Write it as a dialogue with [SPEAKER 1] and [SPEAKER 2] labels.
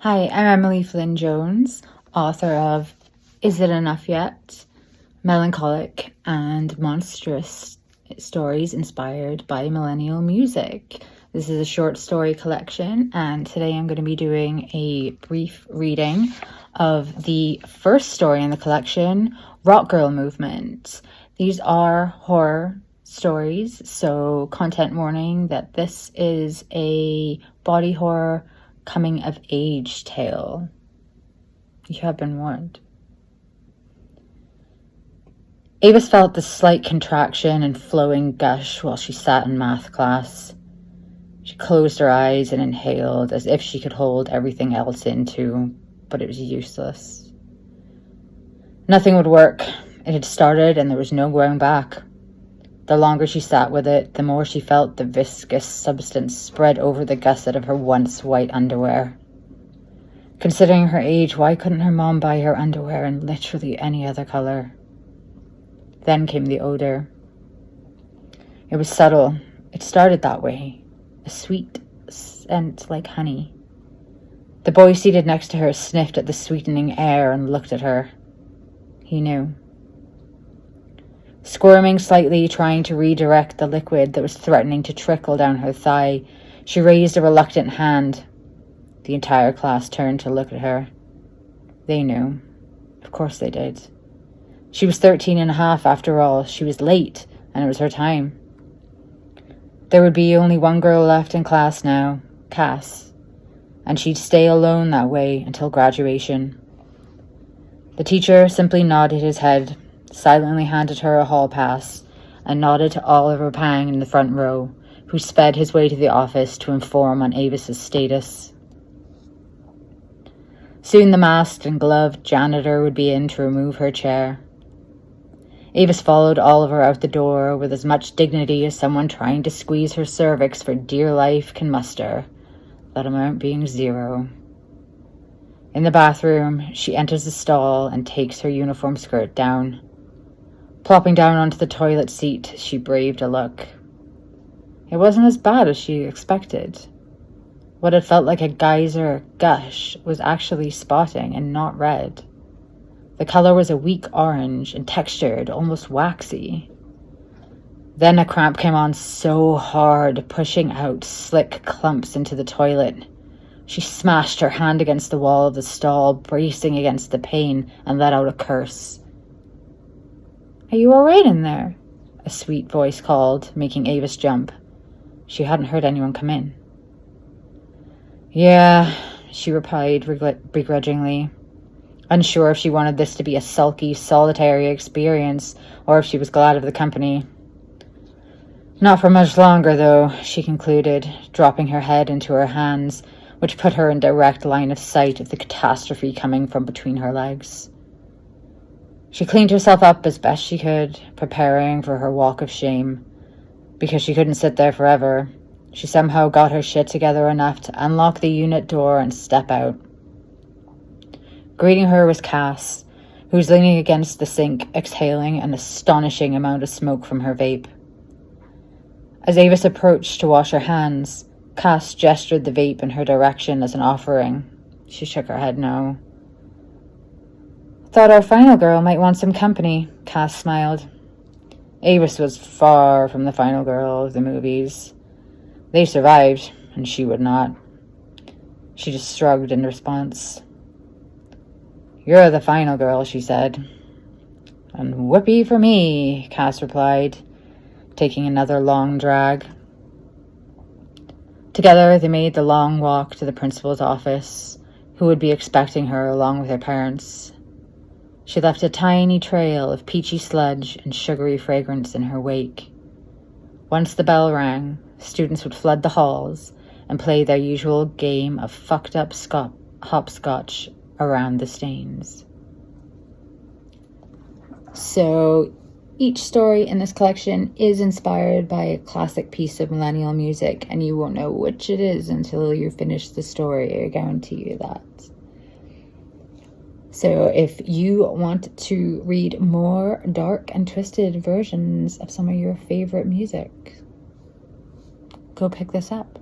[SPEAKER 1] Hi, I'm Emily Flynn-Jones, author of Is It Enough Yet? Melancholic and Monstrous stories inspired by millennial music. This is a short story collection, and today I'm going to be doing a brief reading of the first story in the collection, Rock Girl Movement. These are horror stories, so content warning that this is a body horror coming of age tale. You have been warned. Avis felt the slight contraction and flowing gush while she sat in math class. She closed her eyes and inhaled as if she could hold everything else in too, but it was useless. Nothing would work. It had started and there was no going back. The longer she sat with it, the more she felt the viscous substance spread over the gusset of her once white underwear. Considering her age, why couldn't her mom buy her underwear in literally any other color? Then came the odor. It was subtle. It started that way. A sweet scent like honey. The boy seated next to her sniffed at the sweetening air and looked at her. He knew. Squirming slightly, trying to redirect the liquid that was threatening to trickle down her thigh, she raised a reluctant hand. The entire class turned to look at her. They knew. Of course they did. She was 13 and a half after all. She was late, and it was her time. There would be only one girl left in class now, Cass, and she'd stay alone that way until graduation. The teacher simply nodded his head, silently handed her a hall pass, and nodded to Oliver Pang in the front row, who sped his way to the office to inform on Avis's status. Soon the masked and gloved janitor would be in to remove her chair. Avis followed Oliver out the door with as much dignity as someone trying to squeeze her cervix for dear life can muster, that amount being 0. In the bathroom, she enters the stall and takes her uniform skirt down. Plopping down onto the toilet seat, she braved a look. It wasn't as bad as she expected. What had felt like a geyser gush was actually spotting and not red. The color was a weak orange and textured, almost waxy. Then a cramp came on so hard, pushing out slick clumps into the toilet. She smashed her hand against the wall of the stall, bracing against the pain, and let out a curse. "Are you all right in there?" a sweet voice called, making Avis jump. She hadn't heard anyone come in. "Yeah," she replied begrudgingly, unsure if she wanted this to be a sulky, solitary experience or if she was glad of the company. "Not for much longer, though," she concluded, dropping her head into her hands, which put her in direct line of sight of the catastrophe coming from between her legs. She cleaned herself up as best she could, preparing for her walk of shame. Because she couldn't sit there forever, she somehow got her shit together enough to unlock the unit door and step out. Greeting her was Cass, who was leaning against the sink, exhaling an astonishing amount of smoke from her vape. As Avis approached to wash her hands, Cass gestured the vape in her direction as an offering. She shook her head no. "Thought our final girl might want some company," Cass smiled. Avis was far from the final girl of the movies. They survived, and she would not. She just shrugged in response. "You're the final girl," she said. "And whoopee for me," Cass replied, taking another long drag. Together, they made the long walk to the principal's office, who would be expecting her along with her parents. She left a tiny trail of peachy sludge and sugary fragrance in her wake. Once the bell rang, students would flood the halls and play their usual game of fucked up hopscotch around the stains. So each story in this collection is inspired by a classic piece of millennial music, and you won't know which it is until you finish the story. I guarantee you that. So if you want to read more dark and twisted versions of some of your favorite music, go pick this up.